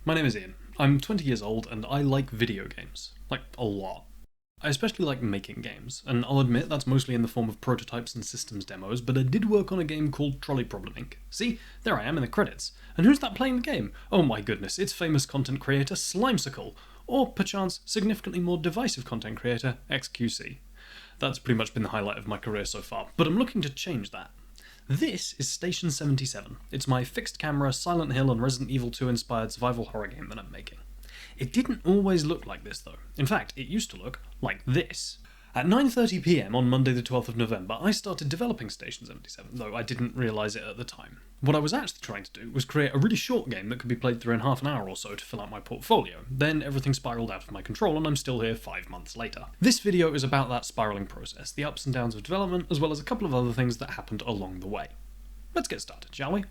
My name is Ian. I'm 20 years old and I like video games. Like, a lot. I especially like making games, and I'll admit that's mostly in the form of prototypes and systems demos, but I did work on a game called Trolley Problem Inc. See, there I am in the credits. And who's that playing the game? Oh my goodness, it's famous content creator Slimesicle, or perchance significantly more divisive content creator XQC. That's pretty much been the highlight of my career so far, but I'm looking to change that. This is Station 77. It's my fixed camera, Silent Hill and Resident Evil 2 inspired survival horror game that I'm making. It didn't always look like this though. In fact, it used to look like this. At 9:30 PM on Monday the 12th of November, I started developing Station 77, though I didn't realise it at the time. What I was actually trying to do was create a really short game that could be played through in half an hour or so to fill out my portfolio. Then everything spiralled out of my control and I'm still here 5 months later. This video is about that spiralling process, the ups and downs of development, as well as a couple of other things that happened along the way. Let's get started, shall we?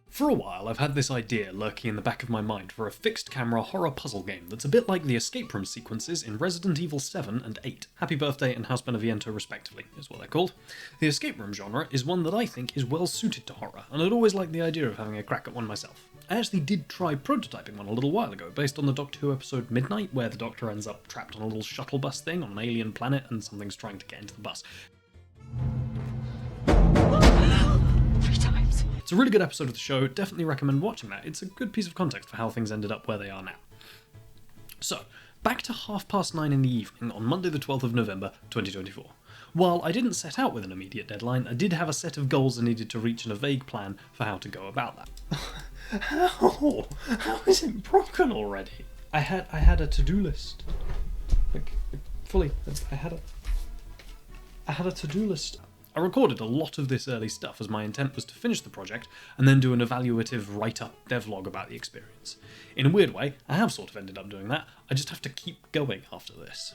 For a while, I've had this idea lurking in the back of my mind for a fixed camera horror puzzle game that's a bit like the escape room sequences in Resident Evil 7 and 8. Happy Birthday and House Beneviento respectively, is what they're called. The escape room genre is one that I think is well suited to horror, and I'd always liked the idea of having a crack at one myself. I actually did try prototyping one a little while ago, based on the Doctor Who episode Midnight, where the Doctor ends up trapped on a little shuttle bus thing on an alien planet and something's trying to get into the bus. It's a really good episode of the show, definitely recommend watching that. It's a good piece of context for how things ended up where they are now. So, back to 9:30 in the evening on Monday the 12th of November 2024. While I didn't set out with an immediate deadline, I did have a set of goals I needed to reach and a vague plan for how to go about that. How? How is it broken already? I had a to-do list. I had a to-do list. I recorded a lot of this early stuff as my intent was to finish the project and then do an evaluative write-up devlog about the experience. In a weird way, I have sort of ended up doing that, I just have to keep going after this.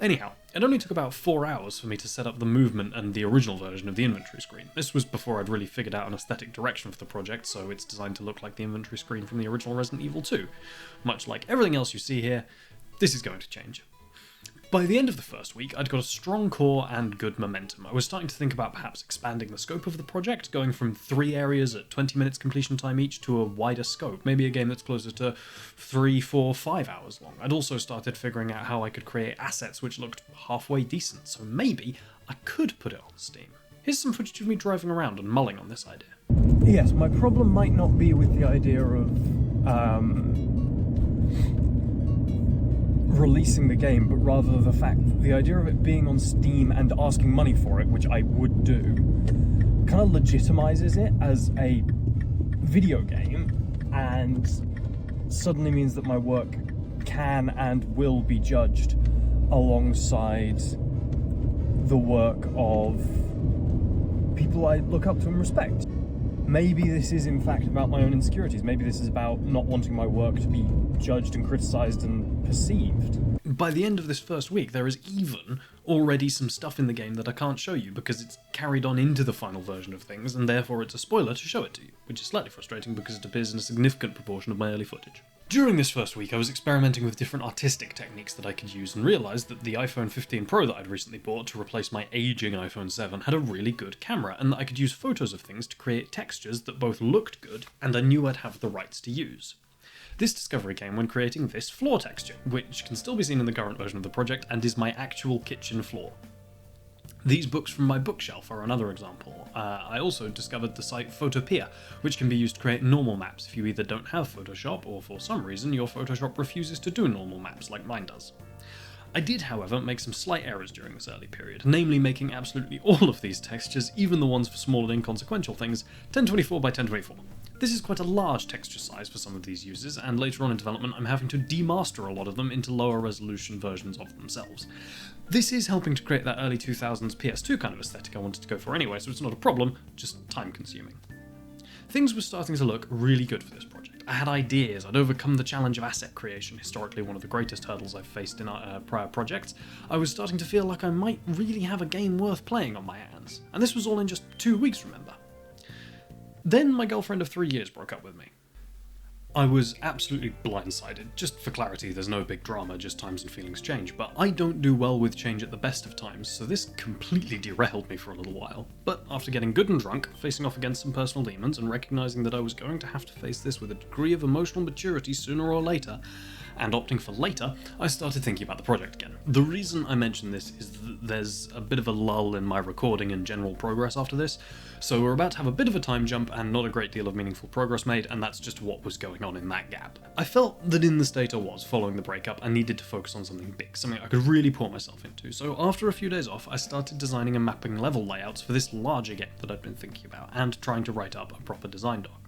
Anyhow, it only took about 4 hours for me to set up the movement and the original version of the inventory screen. This was before I'd really figured out an aesthetic direction for the project, so it's designed to look like the inventory screen from the original Resident Evil 2. Much like everything else you see here, this is going to change. By the end of the first week, I'd got a strong core and good momentum. I was starting to think about perhaps expanding the scope of the project, going from 3 areas at 20 minutes completion time each to a wider scope, maybe a game that's closer to 3, 4, 5 hours long. I'd also started figuring out how I could create assets which looked halfway decent, so maybe I could put it on Steam. Here's some footage of me driving around and mulling on this idea. Yes, my problem might not be with the idea of releasing the game, but rather the fact that the idea of it being on Steam and asking money for it, which I would do, kind of legitimizes it as a video game and suddenly means that my work can and will be judged alongside the work of people I look up to and respect. Maybe this is in fact about my own insecurities. Maybe this is about not wanting my work to be judged and criticised and perceived. By the end of this first week, there is even already some stuff in the game that I can't show you because it's carried on into the final version of things, and therefore it's a spoiler to show it to you, which is slightly frustrating because it appears in a significant proportion of my early footage. During this first week, I was experimenting with different artistic techniques that I could use and realised that the iPhone 15 Pro that I'd recently bought to replace my aging iPhone 7 had a really good camera, and that I could use photos of things to create textures that both looked good and I knew I'd have the rights to use. This discovery came when creating this floor texture, which can still be seen in the current version of the project and is my actual kitchen floor. These books from my bookshelf are another example. I also discovered the site Photopea, which can be used to create normal maps if you either don't have Photoshop or for some reason your Photoshop refuses to do normal maps like mine does. I did, however, make some slight errors during this early period, namely making absolutely all of these textures, even the ones for small and inconsequential things, 1024 by 1024. This is quite a large texture size for some of these uses, and later on in development I'm having to demaster a lot of them into lower resolution versions of themselves. This is helping to create that early 2000s PS2 kind of aesthetic I wanted to go for anyway, so it's not a problem, just time consuming. Things were starting to look really good for this project. I had ideas, I'd overcome the challenge of asset creation, historically one of the greatest hurdles I've faced in prior projects. I was starting to feel like I might really have a game worth playing on my hands, and this was all in just 2 weeks, remember. Then my girlfriend of 3 years broke up with me. I was absolutely blindsided. Just for clarity, there's no big drama, just times and feelings change, but I don't do well with change at the best of times, so this completely derailed me for a little while. But after getting good and drunk, facing off against some personal demons, and recognising that I was going to have to face this with a degree of emotional maturity sooner or later, and opting for later, I started thinking about the project again. The reason I mention this is that there's a bit of a lull in my recording and general progress after this, so we're about to have a bit of a time jump and not a great deal of meaningful progress made, and that's just what was going on in that gap. I felt that in the state I was following the breakup, I needed to focus on something big, something I could really pour myself into, so after a few days off, I started designing and mapping level layouts for this larger game that I'd been thinking about, and trying to write up a proper design doc.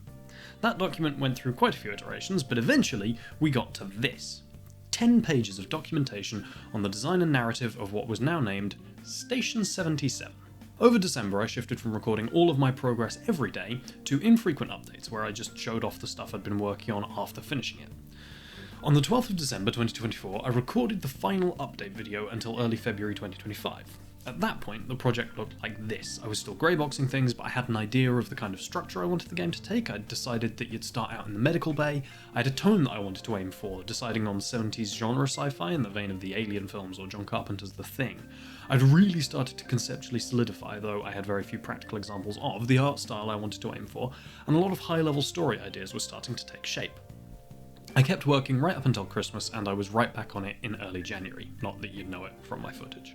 That document went through quite a few iterations, but eventually we got to this. 10 pages of documentation on the design and narrative of what was now named Station 77. Over December, I shifted from recording all of my progress every day to infrequent updates where I just showed off the stuff I'd been working on after finishing it. On the 12th of December 2024, I recorded the final update video until early February 2025. At that point, the project looked like this. I was still greyboxing things, but I had an idea of the kind of structure I wanted the game to take. I'd decided that you'd start out in the medical bay. I had a tone that I wanted to aim for, deciding on 70s genre sci-fi in the vein of the Alien films or John Carpenter's The Thing. I'd really started to conceptually solidify, though I had very few practical examples of, the art style I wanted to aim for, and a lot of high-level story ideas were starting to take shape. I kept working right up until Christmas, and I was right back on it in early January, not that you'd know it from my footage.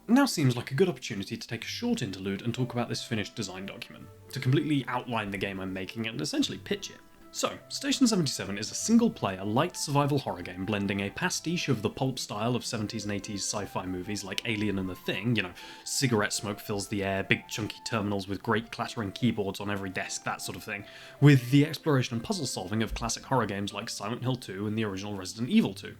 Now seems like a good opportunity to take a short interlude and talk about this finished design document, to completely outline the game I'm making and essentially pitch it. So, Station 77 is a single-player, light survival horror game blending a pastiche of the pulp style of 70s and 80s sci-fi movies like Alien and The Thing, cigarette smoke fills the air, big chunky terminals with great clattering keyboards on every desk, that sort of thing, with the exploration and puzzle solving of classic horror games like Silent Hill 2 and the original Resident Evil 2.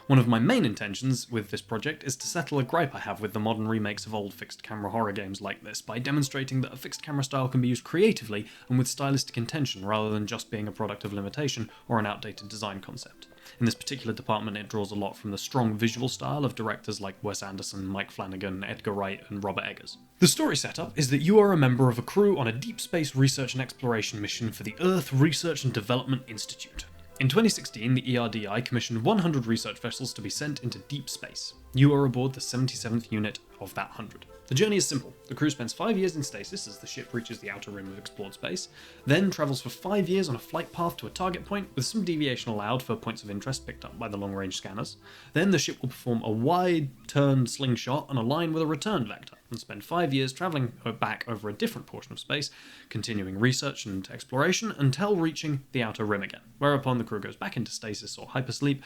One of my main intentions with this project is to settle a gripe I have with the modern remakes of old fixed camera horror games like this by demonstrating that a fixed camera style can be used creatively and with stylistic intention rather than just being a product of limitation or an outdated design concept. In this particular department, it draws a lot from the strong visual style of directors like Wes Anderson, Mike Flanagan, Edgar Wright, and Robert Eggers. The story setup is that you are a member of a crew on a deep space research and exploration mission for the Earth Research and Development Institute. In 2016, the ERDI commissioned 100 research vessels to be sent into deep space. You are aboard the 77th unit of that 100. The journey is simple. The crew spends 5 years in stasis as the ship reaches the outer rim of explored space, then travels for 5 years on a flight path to a target point with some deviation allowed for points of interest picked up by the long-range scanners. Then the ship will perform a wide turn slingshot and align with a return vector, and spend 5 years travelling back over a different portion of space, continuing research and exploration until reaching the outer rim again, whereupon the crew goes back into stasis or hypersleep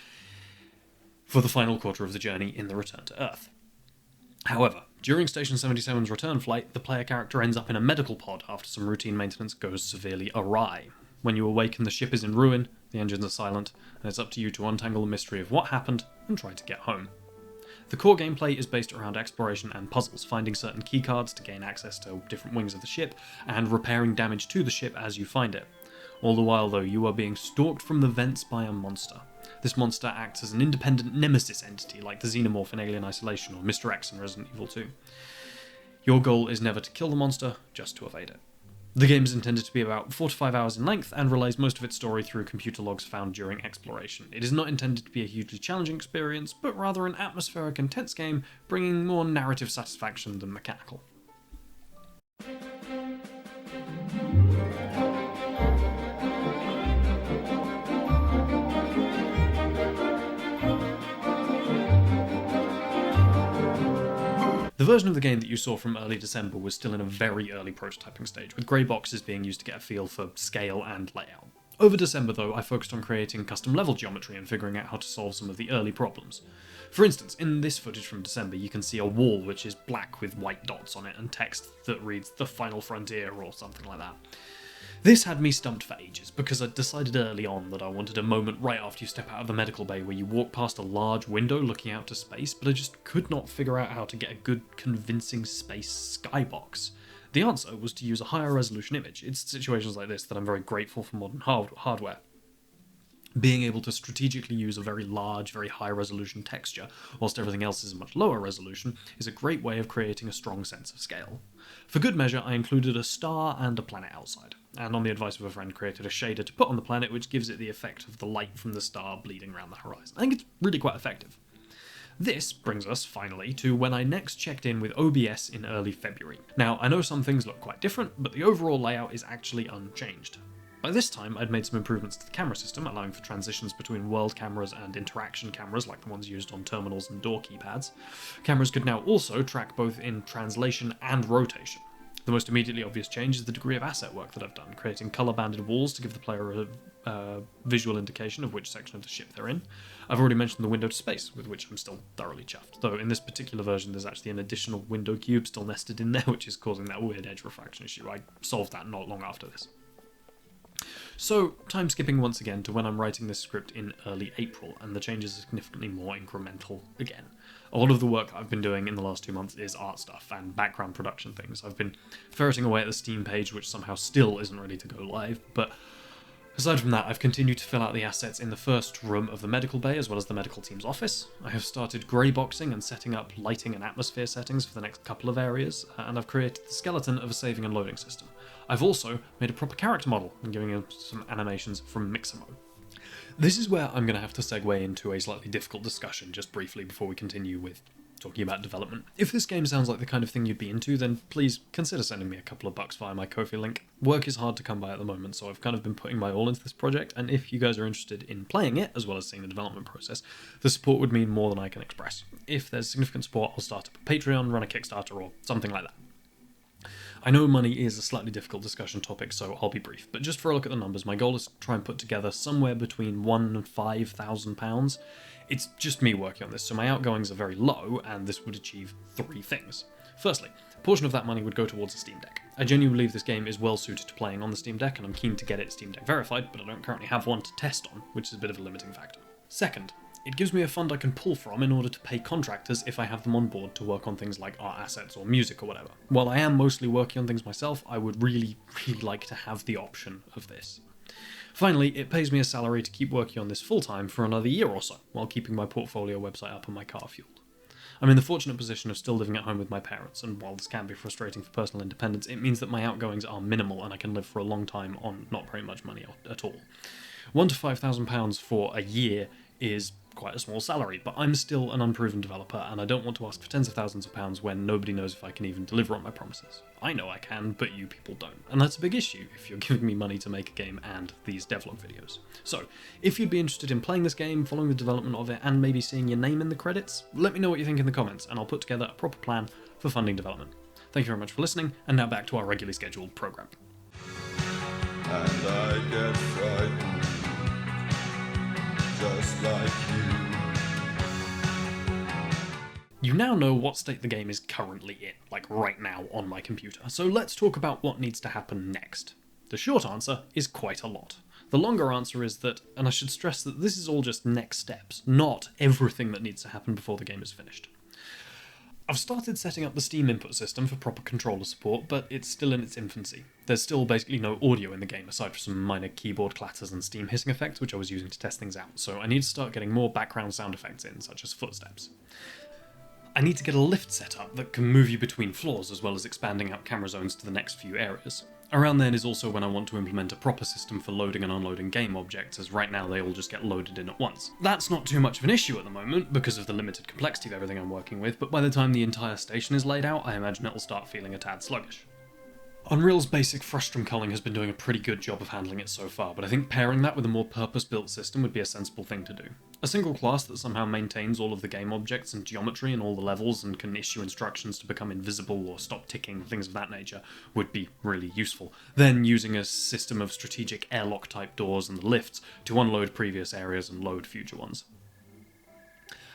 for the final quarter of the journey in the return to Earth. However, during Station 77's return flight, the player character ends up in a medical pod after some routine maintenance goes severely awry. When you awaken, the ship is in ruin, the engines are silent, and it's up to you to untangle the mystery of what happened and try to get home. The core gameplay is based around exploration and puzzles, finding certain keycards to gain access to different wings of the ship, and repairing damage to the ship as you find it. All the while, though, you are being stalked from the vents by a monster. This monster acts as an independent nemesis entity like the Xenomorph in Alien Isolation or Mr. X in Resident Evil 2. Your goal is never to kill the monster, just to evade it. The game is intended to be about 4 to 5 hours in length and relays most of its story through computer logs found during exploration. It is not intended to be a hugely challenging experience, but rather an atmospheric and tense game, bringing more narrative satisfaction than mechanical. The version of the game that you saw from early December was still in a very early prototyping stage, with grey boxes being used to get a feel for scale and layout. Over December, though, I focused on creating custom level geometry and figuring out how to solve some of the early problems. For instance, in this footage from December, you can see a wall which is black with white dots on it and text that reads "The Final Frontier" or something like that. This had me stumped for ages, because I decided early on that I wanted a moment right after you step out of the medical bay where you walk past a large window looking out to space, but I just could not figure out how to get a good, convincing space skybox. The answer was to use a higher resolution image. It's situations like this that I'm very grateful for modern hardware. Being able to strategically use a very large, very high resolution texture, whilst everything else is a much lower resolution, is a great way of creating a strong sense of scale. For good measure, I included a star and a planet outside, and on the advice of a friend created a shader to put on the planet which gives it the effect of the light from the star bleeding around the horizon. I think it's really quite effective. This brings us, finally, to when I next checked in with OBS in early February. Now, I know some things look quite different, but the overall layout is actually unchanged. By this time, I'd made some improvements to the camera system, allowing for transitions between world cameras and interaction cameras like the ones used on terminals and door keypads. Cameras could now also track both in translation and rotation. The most immediately obvious change is the degree of asset work that I've done, creating colour-banded walls to give the player a visual indication of which section of the ship they're in. I've already mentioned the window to space, with which I'm still thoroughly chuffed, though in this particular version there's actually an additional window cube still nested in there, which is causing that weird edge refraction issue. I solved that not long after this. So, time skipping once again to when I'm writing this script in early April, and the changes are significantly more incremental again. A lot of the work I've been doing in the last 2 months is art stuff and background production things. I've been ferreting away at the Steam page, which somehow still isn't ready to go live, but aside from that, I've continued to fill out the assets in the first room of the medical bay, as well as the medical team's office. I have started grey boxing and setting up lighting and atmosphere settings for the next couple of areas, and I've created the skeleton of a saving and loading system. I've also made a proper character model and giving him some animations from Mixamo. This is where I'm going to have to segue into a slightly difficult discussion just briefly before we continue with talking about development. If this game sounds like the kind of thing you'd be into, then please consider sending me a couple of bucks via my Ko-fi link. Work is hard to come by at the moment, so I've kind of been putting my all into this project, and if you guys are interested in playing it, as well as seeing the development process, the support would mean more than I can express. If there's significant support, I'll start up a Patreon, run a Kickstarter, or something like that. I know money is a slightly difficult discussion topic, so I'll be brief, but just for a look at the numbers, my goal is to try and put together somewhere between £1,000 and £5,000. It's just me working on this, so my outgoings are very low, and this would achieve 3 things. Firstly, a portion of that money would go towards a Steam Deck. I genuinely believe this game is well suited to playing on the Steam Deck, and I'm keen to get it Steam Deck verified, but I don't currently have one to test on, which is a bit of a limiting factor. Second, it gives me a fund I can pull from in order to pay contractors if I have them on board to work on things like art assets or music or whatever. While I am mostly working on things myself, I would really like to have the option of this. Finally, it pays me a salary to keep working on this full-time for another year or so, while keeping my portfolio website up and my car fueled. I'm in the fortunate position of still living at home with my parents, and while this can be frustrating for personal independence, it means that my outgoings are minimal and I can live for a long time on not very much money at all. £1,000 to £5,000 for a year is quite a small salary, but I'm still an unproven developer, and I don't want to ask for tens of thousands of pounds when nobody knows if I can even deliver on my promises. I know I can, but you people don't, and that's a big issue if you're giving me money to make a game and these devlog videos. So, if you'd be interested in playing this game, following the development of it, and maybe seeing your name in the credits, let me know what you think in the comments, and I'll put together a proper plan for funding development. Thank you very much for listening, and now back to our regularly scheduled programme. And I get frightened, just like you. You now know what state the game is currently in, like right now on my computer, so let's talk about what needs to happen next. The short answer is quite a lot. The longer answer is that, and I should stress that this is all just next steps, not everything that needs to happen before the game is finished. I've started setting up the Steam input system for proper controller support, but it's still in its infancy. There's still basically no audio in the game, aside from some minor keyboard clatters and Steam hissing effects, which I was using to test things out, so I need to start getting more background sound effects in, such as footsteps. I need to get a lift set up that can move you between floors, as well as expanding out camera zones to the next few areas. Around then is also when I want to implement a proper system for loading and unloading game objects, as right now they all just get loaded in at once. That's not too much of an issue at the moment, because of the limited complexity of everything I'm working with, but by the time the entire station is laid out, I imagine it'll start feeling a tad sluggish. Unreal's basic frustrum culling has been doing a pretty good job of handling it so far, but I think pairing that with a more purpose-built system would be a sensible thing to do. A single class that somehow maintains all of the game objects and geometry in all the levels and can issue instructions to become invisible or stop ticking, things of that nature, would be really useful. Then using a system of strategic airlock type doors and lifts to unload previous areas and load future ones.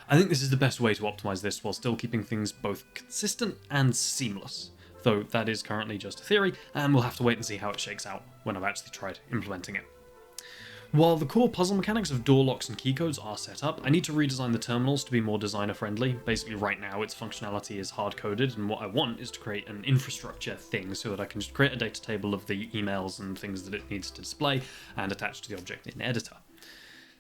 I think this is the best way to optimize this while still keeping things both consistent and seamless. Though that is currently just a theory, and we'll have to wait and see how it shakes out when I've actually tried implementing it. While the core puzzle mechanics of door locks and keycodes are set up, I need to redesign the terminals to be more designer-friendly. Basically, right now, its functionality is hard-coded, and what I want is to create an infrastructure thing so that I can just create a data table of the emails and things that it needs to display, and attach to the object in editor.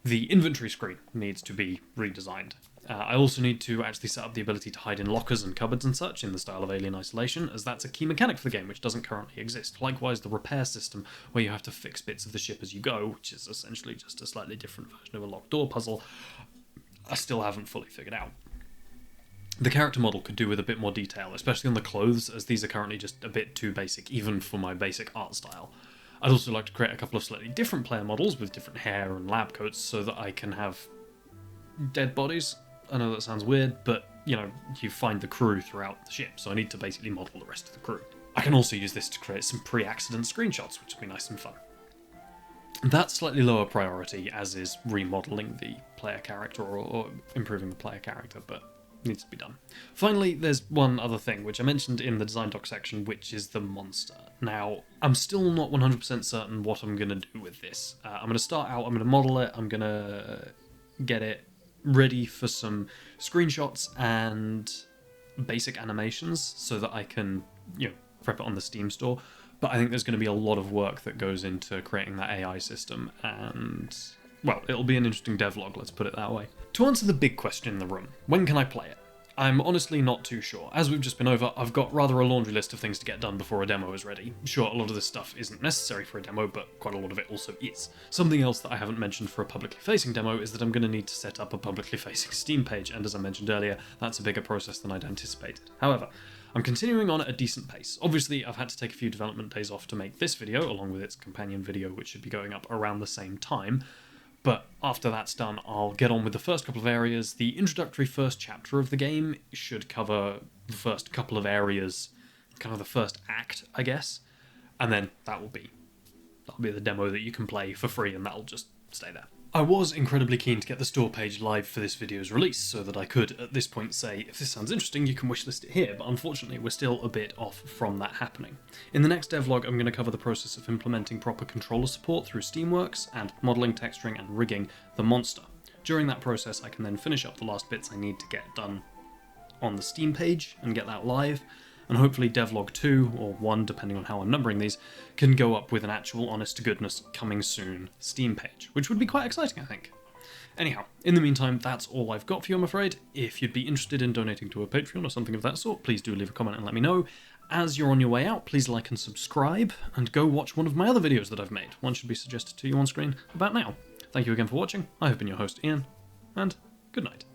The inventory screen needs to be redesigned. I also need to actually set up the ability to hide in lockers and cupboards and such in the style of Alien Isolation, as that's a key mechanic for the game which doesn't currently exist. Likewise, the repair system, where you have to fix bits of the ship as you go, which is essentially just a slightly different version of a locked door puzzle, I still haven't fully figured out. The character model could do with a bit more detail, especially on the clothes, as these are currently just a bit too basic, even for my basic art style. I'd also like to create a couple of slightly different player models with different hair and lab coats so that I can have dead bodies. I know that sounds weird, but, you know, you find the crew throughout the ship, so I need to basically model the rest of the crew. I can also use this to create some pre-accident screenshots, which will be nice and fun. That's slightly lower priority, as is remodeling the player character or improving the player character, but needs to be done. Finally, there's one other thing, which I mentioned in the design doc section, which is the monster. Now, I'm still not 100% certain what I'm going to do with this. I'm going to start out, I'm going to model it, I'm going to get it ready for some screenshots and basic animations so that I can, you know, prep it on the Steam store. But I think there's going to be a lot of work that goes into creating that AI system, and, well, it'll be an interesting devlog, let's put it that way. To answer the big question in the room, when can I play it? I'm honestly not too sure. As we've just been over, I've got rather a laundry list of things to get done before a demo is ready. Sure, a lot of this stuff isn't necessary for a demo, but quite a lot of it also is. Something else that I haven't mentioned for a publicly facing demo is that I'm going to need to set up a publicly facing Steam page, and as I mentioned earlier, that's a bigger process than I'd anticipated. However, I'm continuing on at a decent pace. Obviously, I've had to take a few development days off to make this video, along with its companion video, which should be going up around the same time. But after that's done, I'll get on with the first couple of areas. The introductory first chapter of the game should cover the first couple of areas, kind of the first act, I guess. And then that'll be the demo that you can play for free, and that'll just stay there. I was incredibly keen to get the store page live for this video's release, so that I could, at this point, say, if this sounds interesting, you can wishlist it here, but unfortunately we're still a bit off from that happening. In the next devlog, I'm going to cover the process of implementing proper controller support through Steamworks, and modelling, texturing, and rigging the monster. During that process, I can then finish up the last bits I need to get done on the Steam page, and get that live, and hopefully Devlog 2, or 1, depending on how I'm numbering these, can go up with an actual honest-to-goodness coming soon Steam page, which would be quite exciting, I think. Anyhow, in the meantime, that's all I've got for you, I'm afraid. If you'd be interested in donating to a Patreon or something of that sort, please do leave a comment and let me know. As you're on your way out, please like and subscribe, and go watch one of my other videos that I've made. One should be suggested to you on screen about now. Thank you again for watching. I have been your host, Ian, and good night.